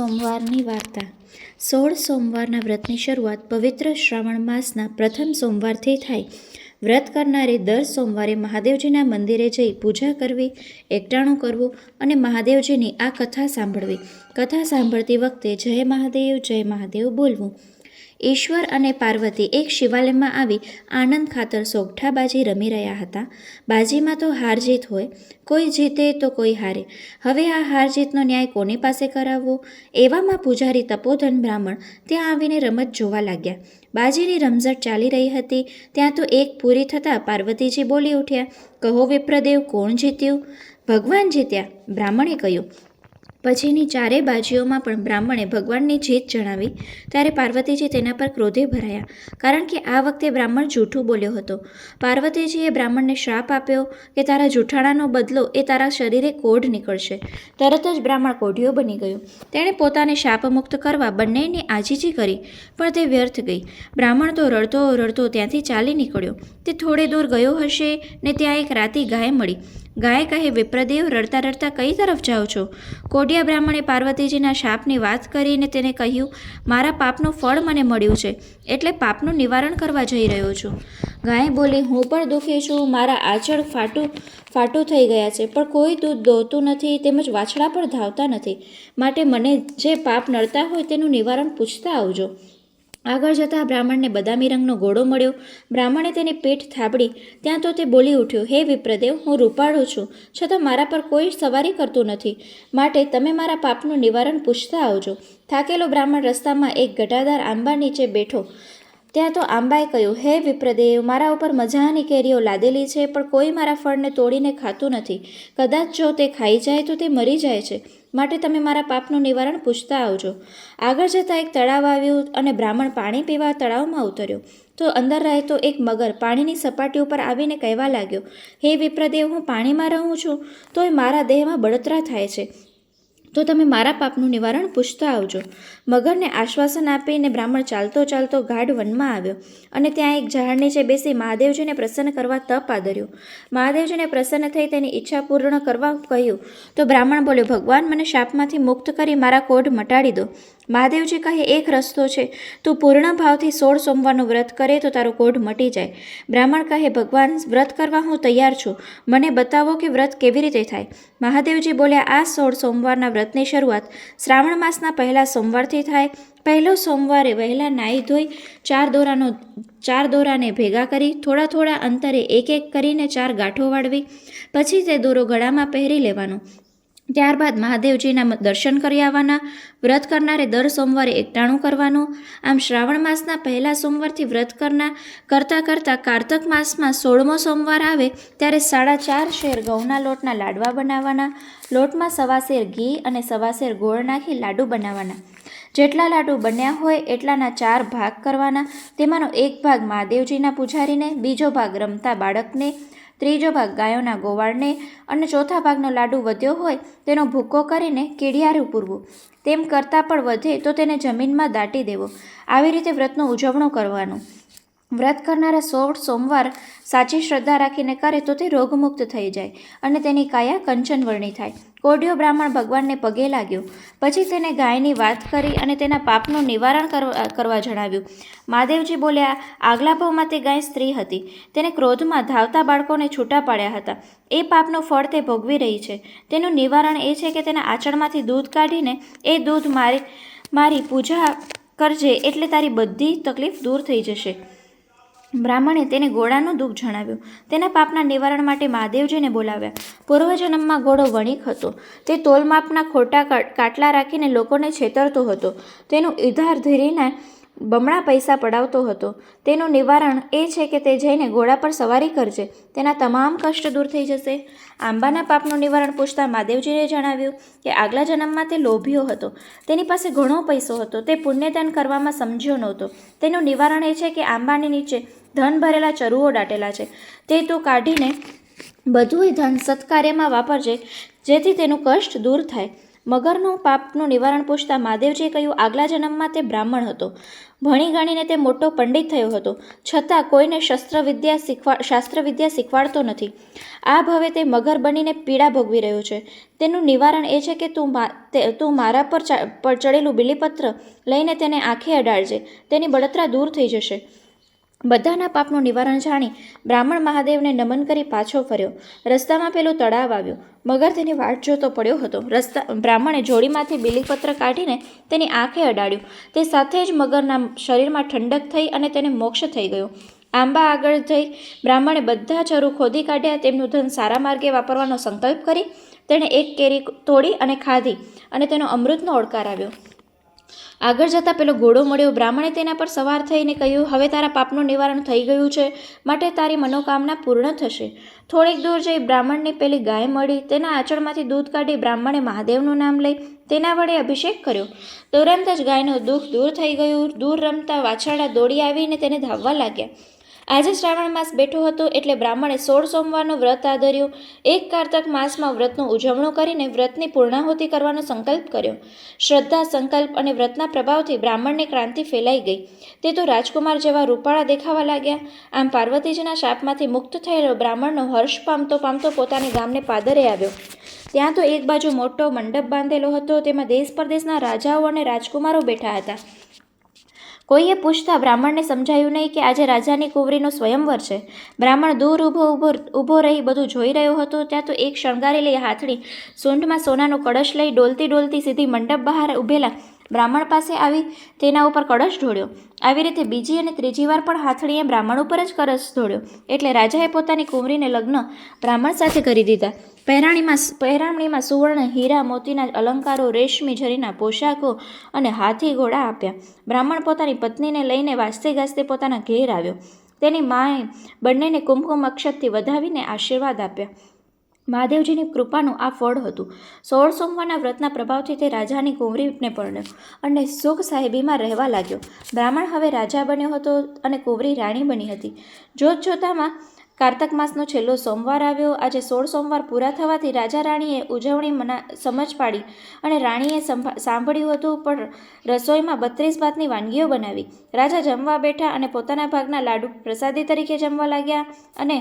સોમવારની વાર્તા 16 સોમવારના વ્રતની શરૂઆત પવિત્ર શ્રાવણ માસના પ્રથમ સોમવારથી થાય. વ્રત કરનારે દર સોમવારે મહાદેવજીના મંદિરે જઈ પૂજા કરવી, એકટાણું કરવું અને મહાદેવજીની આ કથા સાંભળવી. કથા સાંભળતી વખતે જય મહાદેવ બોલવું. ઈશ્વર અને પાર્વતી એક શિવાલયમાં આવી આનંદ ખાતર સોગઠાબાજી રમી રહ્યા હતા. બાજીમાં તો હાર જીત હોય, કોઈ જીતે તો કોઈ હારે. હવે આ હાર જીતનો ન્યાય કોની પાસે કરાવવો? એવામાં પૂજારી તપોધન બ્રાહ્મણ ત્યાં આવીને રમત જોવા લાગ્યા. બાજીની રમઝટ ચાલી રહી હતી ત્યાં તો એક પૂરી થતાં પાર્વતીજી બોલી ઉઠ્યા, કહો વિપ્રદેવ, કોણ જીત્યું? ભગવાન જીત્યા, બ્રાહ્મણે કહ્યું. પછીની ચારેય બાજીઓમાં પણ બ્રાહ્મણે ભગવાનની જીત જણાવી ત્યારે પાર્વતીજી તેના પર ક્રોધે ભરાયા, કારણ કે આ વખતે બ્રાહ્મણ જૂઠું બોલ્યો હતો. પાર્વતીજીએ બ્રાહ્મણને શ્રાપ આપ્યો કે તારા જૂઠાણાનો બદલો એ તારા શરીરે કોઢ નીકળશે. તરત જ બ્રાહ્મણ કોઢિયો બની ગયો. તેણે પોતાને શાપમુક્ત કરવા બંનેની આજીજી કરી, પણ તે વ્યર્થ ગઈ. બ્રાહ્મણ તો રડતો રડતો ત્યાંથી ચાલી નીકળ્યો. તે થોડે દૂર ગયો હશે ને ત્યાં એક રાતી ગાય મળી. ગાય કહે, વિપ્રદેવ, રડતા રડતા કઈ તરફ જાઓ છો? કોઢિયા બ્રાહ્મણે પાર્વતીજીના શાપની વાત કરીને તેને કહ્યું, મારા પાપનું ફળ મને મળ્યું છે, એટલે પાપનું નિવારણ કરવા જઈ રહ્યો છું. ગાય બોલી, હું પણ દુઃખી છું. મારા આંચળ ફાટું થઈ ગયા છે, પણ કોઈ દૂધ દોહતું નથી, તેમજ વાછડા પણ ધાવતા નથી. માટે મને જે પાપ નડતા હોય તેનું નિવારણ પૂછતા આવજો. આગળ જતાં બ્રાહ્મણને બદામી રંગનો ઘોડો મળ્યો. બ્રાહ્મણે તેની પીઠ થાબડી. ત્યાં તો તે બોલી ઉઠ્યો, હે વિપ્રદેવ, હું રૂપાળો છું, છતાં મારા પર કોઈ સવારી કરતું નથી. માટે તમે મારા પાપનું નિવારણ પૂછતા આવજો. થાકેલો બ્રાહ્મણ રસ્તામાં એક ઘટાદાર આંબા નીચે બેઠો. ત્યાં તો આંબાએ કહ્યું, હે વિપ્રદેવ, મારા ઉપર મજાની કેરીઓ લાદેલી છે, પણ કોઈ મારા ફળને તોડીને ખાતું નથી. કદાચ જો તે ખાઈ જાય તો તે મરી જાય છે. માટે તમે મારા પાપનું નિવારણ પૂછતા આવજો. આગળ જતાં એક તળાવ આવ્યું અને બ્રાહ્મણ પાણી પીવા તળાવમાં ઉતર્યો તો અંદર રહેતો એક મગર પાણીની સપાટી ઉપર આવીને કહેવા લાગ્યો, હે વિપ્રદેવ, હું પાણીમાં રહું છું તોય મારા દેહમાં બળતરા થાય છે, તો તમે મારા પાપનું નિવારણ પૂછતા આવજો. મગરને આશ્વાસન આપીને બ્રાહ્મણ ચાલતો ચાલતો ગાઢ વનમાં આવ્યો અને ત્યાં એક ઝાડ નીચે બેસી મહાદેવજીને પ્રસન્ન કરવા તપ આદર્યું. મહાદેવજીને પ્રસન્ન થઈ તેની ઈચ્છા પૂર્ણ કરવા કહ્યું તો બ્રાહ્મણ બોલ્યો, ભગવાન, મને શાપમાંથી મુક્ત કરી મારા કોઢ મટાડી દો. મહાદેવજી કહે, એક રસ્તો છે, તું પૂર્ણ ભાવથી 16 સોમવારનું વ્રત કરે તો તારો કોઢ મટી જાય. બ્રાહ્મણ કહે, ભગવાન, વ્રત કરવા હું તૈયાર છું, મને બતાવો કે વ્રત કેવી રીતે થાય. મહાદેવજી બોલ્યા, આ 16 સોમવારના વ્રતની શરૂઆત શ્રાવણ માસના પહેલા સોમવારથી થાય. પહેલો સોમવારે વહેલા નાહી ધોઈ ચાર દોરાને ભેગા કરી થોડા થોડા અંતરે એક એક કરીને 4 ગાંઠો વાળવી. પછી તે દોરો ગળામાં પહેરી લેવાનો. ત્યારબાદ મહાદેવજીના દર્શન કરી આવવાના. વ્રત કરનારે દર સોમવારે એકટાણું કરવાનું. આમ શ્રાવણ માસના પહેલા સોમવારથી વ્રત કરતાં કારતક માસમાં 16મો સોમવાર આવે ત્યારે 4.5 શેર ઘઉંના લોટના લાડવા બનાવવાના. લોટમાં 1.25 શેર ઘી અને 1.25 શેર ગોળ નાખી લાડુ બનાવવાના. જેટલા લાડુ બન્યા હોય એટલાના 4 ભાગ કરવાના. તેમાંનો એક ભાગ મહાદેવજીના પૂજારીને, બીજો ભાગ રમતા બાળકને, ત્રીજો ભાગ ગાયોના ગોવાળને અને ચોથા ભાગનો લાડુ વધ્યો હોય તેનો ભૂકો કરીને કીડિયારું પૂરવું. તેમ કરતાં પણ વધે તો તેને જમીનમાં દાટી દેવો. આવી રીતે વ્રતનું ઉજવણું કરવાનું. વ્રત કરનારા 16 સોમવાર સાચી શ્રદ્ધા રાખીને કરે તો તે રોગમુક્ત થઈ જાય અને તેની કાયા કંચનવર્ણી થાય. કોઢિયો બ્રાહ્મણ ભગવાનને પગે લાગ્યો. પછી તેને ગાયની વાત કરી અને તેના પાપનું નિવારણ કરવા જણાવ્યું. મહાદેવજી બોલ્યા, આગલા ભાવમાં તે ગાય સ્ત્રી હતી. તેને ક્રોધમાં ધાવતા બાળકોને છૂટા પાડ્યા હતા. એ પાપનું ફળ તે ભોગવી રહી છે. તેનું નિવારણ એ છે કે તેના આંચળમાંથી દૂધ કાઢીને એ દૂધ મારી પૂજા કરજે, એટલે તારી બધી તકલીફ દૂર થઈ જશે. બ્રાહ્મણે તેને ઘોડાનું દુઃખ જણાવ્યું. તેના પાપના નિવારણ માટે મહાદેવજીને બોલાવ્યા. પૂર્વજન્મમાં ઘોડો વણિક હતો. તે તોલમાપના ખોટા કાટલા રાખીને લોકોને છેતરતો હતો. તેનું ઉધાર ધીરીને બમણા પૈસા પડાવતો હતો. તેનું નિવારણ એ છે કે તે જઈને ઘોડા પર સવારી કરજે, તેના તમામ કષ્ટ દૂર થઈ જશે. આંબાના પાપનું નિવારણ પૂછતા મહાદેવજીએ જણાવ્યું કે આગલા જન્મમાં તે લોભીઓ હતો. તેની પાસે ઘણો પૈસો હતો. તે પુણ્યદાન કરવામાં સમજ્યો નહોતો. તેનું નિવારણ એ છે કે આંબાની નીચે ધન ભરેલા ચરુઓ દાટેલા છે, તે તું કાઢીને બધું ધન સત્કાર્યમાં વાપરજે, જેથી તેનું કષ્ટ દૂર થાય. મગરનું પાપનું નિવારણ પૂછતા મહાદેવજીએ કહ્યું, આગલા જન્મમાં તે બ્રાહ્મણ હતો. ભણી ગણીને તે મોટો પંડિત થયો હતો, છતાં કોઈને શાસ્ત્રવિદ્યા શીખવાડતો નથી. આ ભવે તે મગર બનીને પીડા ભોગવી રહ્યો છે. તેનું નિવારણ એ છે કે તું મારા પર ચડેલું બીલીપત્ર લઈને તેને આંખે અડાડજે. તેની બળતરા દૂર થઈ જશે. બધાના પાપનું નિવારણ જાણી બ્રાહ્મણ મહાદેવને નમન કરી પાછો ફર્યો. રસ્તામાં પેલું તળાવ આવ્યું. મગર તેની વાટ જોતો પડ્યો હતો. બ્રાહ્મણે જોડીમાંથી બીલીપત્ર કાઢીને તેની આંખે અડાડ્યું. તે સાથે જ મગરના શરીરમાં ઠંડક થઈ અને તેને મોક્ષ થઈ ગયો. આંબા આગળ જઈ બ્રાહ્મણે બધા ચરુ ખોદી કાઢ્યા. તેમનું ધન સારા માર્ગે વાપરવાનો સંકલ્પ કરી તેણે એક કેરી તોડી અને ખાધી અને તેનો અમૃતનો ઓળકાર આવ્યો. આગળ જતાં પેલો ઘોડો મળ્યો. બ્રાહ્મણે તેના પર સવાર થઈને કહ્યું, હવે તારા પાપનું નિવારણ થઈ ગયું છે, માટે તારી મનોકામના પૂર્ણ થશે. થોડીક દૂર જઈ બ્રાહ્મણની પેલી ગાય મળી. તેના આંચળમાંથી દૂધ કાઢી બ્રાહ્મણે મહાદેવનું નામ લઈ તેના વડે અભિષેક કર્યો. તુરંત જ ગાયનું દુઃખ દૂર થઈ ગયું. દૂર રમતા વાછરડા દોડી આવીને તેને ધાવવા લાગ્યા. આજે શ્રાવણ માસ બેઠો હતો એટલે બ્રાહ્મણે 16 સોમવારનું વ્રત આદર્યું. એક કારતક માસમાં વ્રતનું ઉજવણું કરીને વ્રતની પૂર્ણાહુતિ કરવાનો સંકલ્પ કર્યો. શ્રદ્ધા, સંકલ્પ અને વ્રતના પ્રભાવથી બ્રાહ્મણની ક્રાંતિ ફેલાઈ ગઈ. તે તો રાજકુમાર જેવા રૂપાળા દેખાવા લાગ્યા. આમ પાર્વતીજીના શાપમાંથી મુક્ત થયેલો બ્રાહ્મણનો હર્ષ પામતો પામતો પોતાને ગામને પાદરે આવ્યો. ત્યાં તો એક બાજુ મોટો મંડપ બાંધેલો હતો. તેમાં દેશ પરદેશના રાજાઓ અને રાજકુમારો બેઠા હતા. કોઈએ પૂછતા બ્રાહ્મણને સમજાયું નહીં કે આજે રાજાની કુંવરીનો સ્વયંવર છે. બ્રાહ્મણ દૂર ઊભો રહી બધું જોઈ રહ્યો હતો. ત્યાં તો એક શણગારેલી હાથણી સૂંઢમાં સોનાનો કળશ લઈ ડોલતી ડોલતી સીધી મંડપ બહાર ઊભેલા બ્રાહ્મણ પાસે આવી તેના ઉપર કળશ ઢોળ્યો. આવી રીતે બીજી અને ત્રીજી વાર પણ હાથણીએ બ્રાહ્મણ ઉપર જ કળશ ઢોળ્યો. એટલે રાજાએ પોતાની કુંવરીને લગ્ન બ્રાહ્મણ સાથે કરી દીધા. પહેરામણીમાં સુવર્ણ, હીરા, મોતીના અલંકારો, રેશમી જરીના પોશાકો અને હાથી ઘોડા આપ્યા. બ્રાહ્મણ પોતાની પત્નીને લઈને વાજતે ગાજતે પોતાના ઘેર આવ્યો. તેની માએ બંનેને કુમકુમ અક્ષતથી વધાવીને આશીર્વાદ આપ્યા. મહાદેવજીની કૃપાનું આ ફળ હતું. 16 સોમવારના વ્રતના પ્રભાવથી તે રાજાની કુંવરીને પરણ્યો અને સુખ સાહેબીમાં રહેવા લાગ્યો. બ્રાહ્મણ હવે રાજા બન્યો હતો અને કુંવરી રાણી બની હતી. જોતજોતામાં કારતક માસનો છેલ્લો સોમવાર આવ્યો. આજે 16 સોમવાર પૂરા થવાથી રાજા રાણીએ ઉજવણી સમજ પાડી અને રાણીએ સાંભળ્યું હતું પણ રસોઈમાં 32 ભાતની વાનગીઓ બનાવી. રાજા જમવા બેઠા અને પોતાના ભાગના લાડુ પ્રસાદી તરીકે જમવા લાગ્યા અને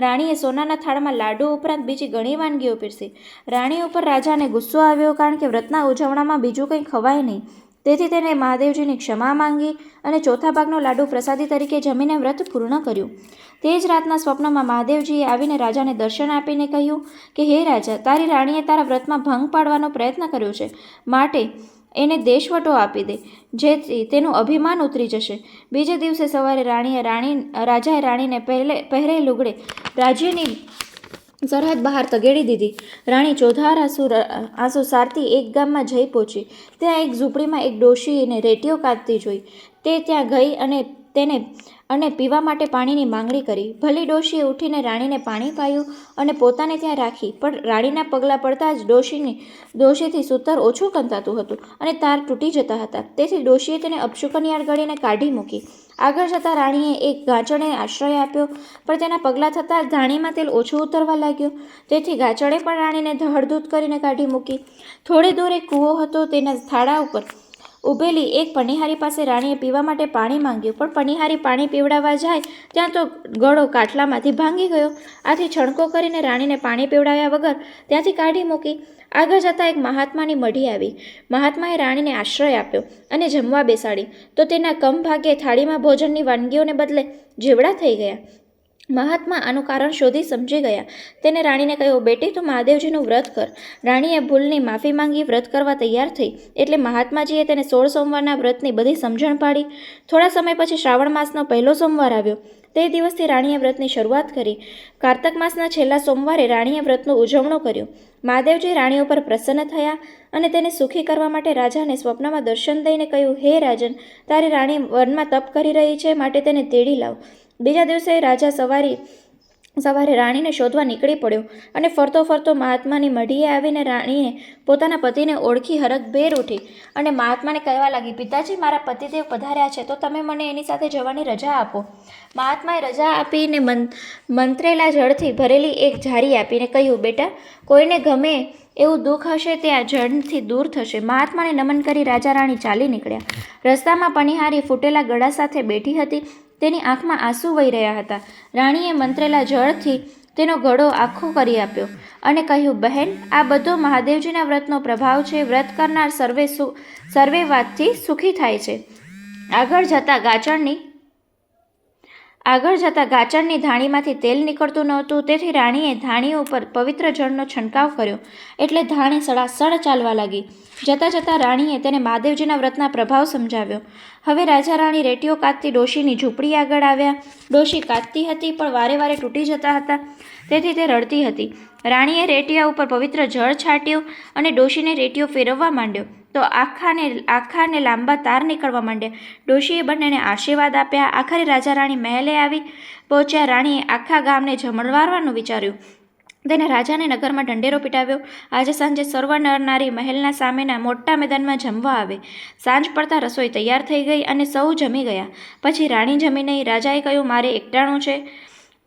રાણીએ સોનાના થાળમાં લાડુ ઉપરાંત બીજી ઘણી વાનગીઓ પીરસી. રાણી ઉપર રાજાને ગુસ્સો આવ્યો, કારણ કે વ્રતના ઉજવણામાં બીજું કંઈ ખવાય નહીં. તેથી તેને મહાદેવજીની ક્ષમા માંગી અને ચોથા ભાગનો લાડુ પ્રસાદી તરીકે જમીને વ્રત પૂર્ણ કર્યું. તે જ રાતના સ્વપ્નમાં મહાદેવજીએ આવીને રાજાને દર્શન આપીને કહ્યું કે હે રાજા, તારી રાણીએ તારા વ્રતમાં ભંગ પાડવાનો પ્રયત્ન કર્યો છે, માટે એને દેશવટો આપી દે, જેથી તેનું અભિમાન ઉતરી જશે. બીજે દિવસે સવારે રાજાએ રાણીને પહેરે લુગડે રાજ્યની સરહદ બહાર તગેડી દીધી. રાણી ચોધાર આંસુ સારતી એક ગામમાં જઈ પહોંચી. ત્યાં એક ઝૂંપડીમાં એક ડોશીને રેટીઓ કાઢતી જોઈ. તે ત્યાં ગઈ અને પીવા માટે પાણીની માંગણી કરી. ભલી ડોશીએ ઉઠીને રાણીને પાણી પાયું અને પોતાને ત્યાં રાખી. પણ રાણીના પગલાં પડતા જ ડોશીથી સૂતર ઓછું કંતાતું હતું અને તાર તૂટી જતા હતા. તેથી ડોશીએ તેને અપશુકનિયાળ ગણીને કાઢી મૂકી. આગળ જતાં રાણીએ એક ગાચણે આશ્રય આપ્યો, પણ તેના પગલાં થતાં ધાણીમાં તેલ ઓછું ઉતરવા લાગ્યું. તેથી ગાચણે પણ રાણીને ધડધૂત કરીને કાઢી મૂકી. થોડે દૂર એક કૂવો હતો. તેના થાળા ઉપર ઊભેલી એક પનિહારી પાસે રાણીએ પીવા માટે પાણી માંગ્યું, પણ પનિહારી પાણી પીવડાવવા જાય ત્યાં તો ગળો કાટલામાંથી ભાંગી ગયો. આથી છણકો કરીને રાણીને પાણી પીવડાવ્યા વગર ત્યાંથી કાઢી મૂકી. આગળ જતાં એક મહાત્માની મઢી આવી. મહાત્માએ રાણીને આશ્રય આપ્યો અને જમવા બેસાડી, તો તેના કમભાગ્યે થાળીમાં ભોજનની વાનગીઓને બદલે જેવડા થઈ ગયા. મહાત્મા આનું કારણ શોધી સમજી ગયા. તેને રાણીને કહ્યું, બેટી, તું મહાદેવજીનું વ્રત કર. રાણીએ ભૂલની માફી માંગી વ્રત કરવા તૈયાર થઈ. એટલે મહાત્માજીએ તેને 16 સોમવારના વ્રતની બધી સમજણ પાડી. થોડા સમય પછી શ્રાવણ માસનો પહેલો સોમવાર આવ્યો. તે દિવસથી રાણીએ વ્રતની શરૂઆત કરી. કારતક માસના છેલ્લા સોમવારે રાણીએ વ્રતનું ઉજવણું કર્યું. મહાદેવજી રાણી ઉપર પ્રસન્ન થયા અને તેને સુખી કરવા માટે રાજાને સ્વપ્નમાં દર્શન દઈને કહ્યું, હે રાજન, તારી રાણી વનમાં તપ કરી રહી છે, માટે તેને તેડી લાવ. બીજા દિવસે રાજા સવારે રાણીને શોધવા નીકળી પડ્યો અને ફરતો ફરતો મહાત્માની મઢીએ આવીને રાણીએ પોતાના પતિને ઓળખી હરખભેર ઉઠી અને મહાત્માને કહેવા લાગી, પિતાજી, મારા પતિદેવ પધાર્યા છે, તો તમે મને એની સાથે જવાની રજા આપો. મહાત્માએ રજા આપીને મંત્રેલા જળથી ભરેલી એક ઝારી આપીને કહ્યું, બેટા, કોઈને ગમે એવું દુઃખ હશે તે આ જળથી દૂર થશે. મહાત્માને નમન કરી રાજા રાણી ચાલી નીકળ્યા. રસ્તામાં પનિહારી ફૂટેલા ગળા સાથે બેઠી હતી. તેની આંખમાં આંસુ વહી રહ્યા હતા. રાણીએ મંત્રેલા જળથી તેનો ગળો આખો કરી આપ્યો અને કહ્યું, બહેન, આ બધો મહાદેવજીના વ્રતનો પ્રભાવ છે. વ્રત કરનાર સર્વે વાતથી સુખી થાય છે. આગળ જતાં ગાચણની ધાણીમાંથી તેલ નીકળતું નહોતું. તેથી રાણીએ ધાણી ઉપર પવિત્ર જળનો છંટકાવ કર્યો એટલે ધાણી સડાસડ ચાલવા લાગી. જતાં જતાં રાણીએ તેને મહાદેવજીના વ્રતના પ્રભાવ સમજાવ્યો. હવે રાજા રાણી રેટીઓ કાતતી ડોશીની ઝૂંપડી આગળ આવ્યા. ડોશી કાતતી હતી પણ વારે વારે તૂટી જતા હતા, તેથી તે રડતી હતી. રાણીએ રેટિયા ઉપર પવિત્ર જળ છાંટ્યું અને ડોશીને રેટીઓ ફેરવવા માંડ્યો તો આખાને લાંબા તાર નીકળવા માંડ્યા. ડોશીએ બંનેને આશીર્વાદ આપ્યા. આખરે રાજા રાણી મહેલે આવી પહોંચ્યા. રાણીએ આખા ગામને જમણવારવાનું વિચાર્યું. તેને રાજાને નગરમાં ઢંઢેરો પીટાવ્યો. આજે સાંજે સર્વ નર નારી મહેલના સામેના મોટા મેદાનમાં જમવા આવે. સાંજ પડતા રસોઈ તૈયાર થઈ ગઈ અને સૌ જમી ગયા. પછી રાણી જમી નહીં. રાજાએ કહ્યું, મારે એકટાણું છે.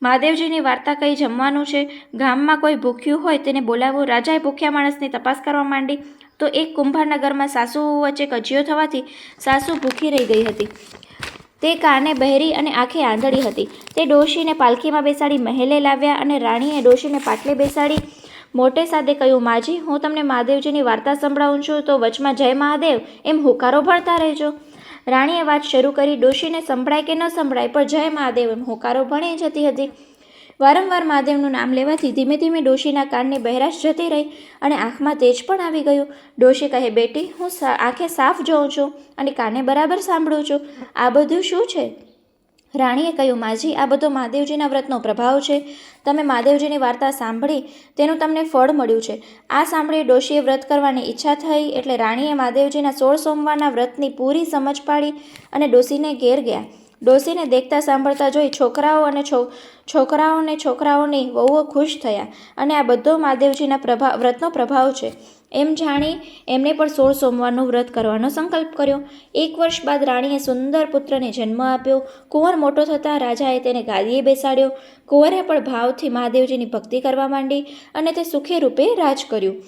મહાદેવજીની વાર્તા કહી જમવાનું છે. ગામમાં કોઈ ભૂખ્યું હોય તેને બોલાવો. રાજાએ ભૂખ્યા માણસની તપાસ કરવા માંડી તો એક કુંભારનગરમાં સાસુ વચ્ચે કજિયો થવાથી સાસુ ભૂખી રહી ગઈ હતી. તે કાને બહેરી અને આંખે આંધળી હતી. તે ડોશીને પાલખીમાં બેસાડી મહેલે લાવ્યા અને રાણીએ ડોશીને પાટલે બેસાડી મોટે સાદે કહ્યું, માજી, હું તમને મહાદેવજીની વાર્તા સંભળાવું છું તો વચમાં જય મહાદેવ એમ હુંકારો ભરતા રહેજો. રાણીએ વાત શરૂ કરી. ડોશીને સંભળાય કે ન સંભળાય પણ જય મહાદેવ એમ હુંકારો ભણી જતી હતી. વારંવાર મહાદેવનું નામ લેવાથી ધીમે ધીમે ડોશીના કાનની બહેરાશ જતી રહી અને આંખમાં તેજ પણ આવી ગયું. ડોશી કહે, બેટી, હું આંખે સાફ જોઉં છું અને કાને બરાબર સાંભળું છું. આ બધું શું છે? રાણીએ કહ્યું, માજી, આ બધો મહાદેવજીના વ્રતનો પ્રભાવ છે. તમે મહાદેવજીની વાર્તા સાંભળી તેનું તમને ફળ મળ્યું છે. આ સાંભળી ડોશીએ વ્રત કરવાની ઈચ્છા થઈ એટલે રાણીએ મહાદેવજીના 16 સોમવારના વ્રતની પૂરી સમજ પાડી અને ડોશીને ઘેર ગયા. ડોશીને દેખતા સાંભળતા જોઈ છોકરાઓની વહુઓ ખુશ થયા અને આ બધો મહાદેવજીના વ્રતનો પ્રભાવ છે એમ જાણી એમને પણ 16 સોમવારનું વ્રત કરવાનો સંકલ્પ કર્યો. 1 વર્ષ બાદ રાણીએ સુંદર પુત્રને જન્મ આપ્યો. કુંવર મોટો થતાં રાજાએ તેને ગાદીએ બેસાડ્યો. કુંવરે પણ ભાવથી મહાદેવજીની ભક્તિ કરવા માંડી અને તે સુખી રૂપે રાજ કર્યું.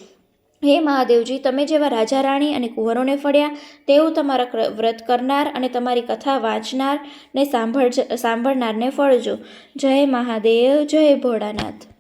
હે મહાદેવજી, તમે જેવા રાજા રાણી અને કુંવરોને ફળ્યા તેવું તમારા વ્રત કરનાર અને તમારી કથા વાંચનાર ને સાંભળનારને ફળજો. જય મહાદેવ, જય ભોળાનાથ.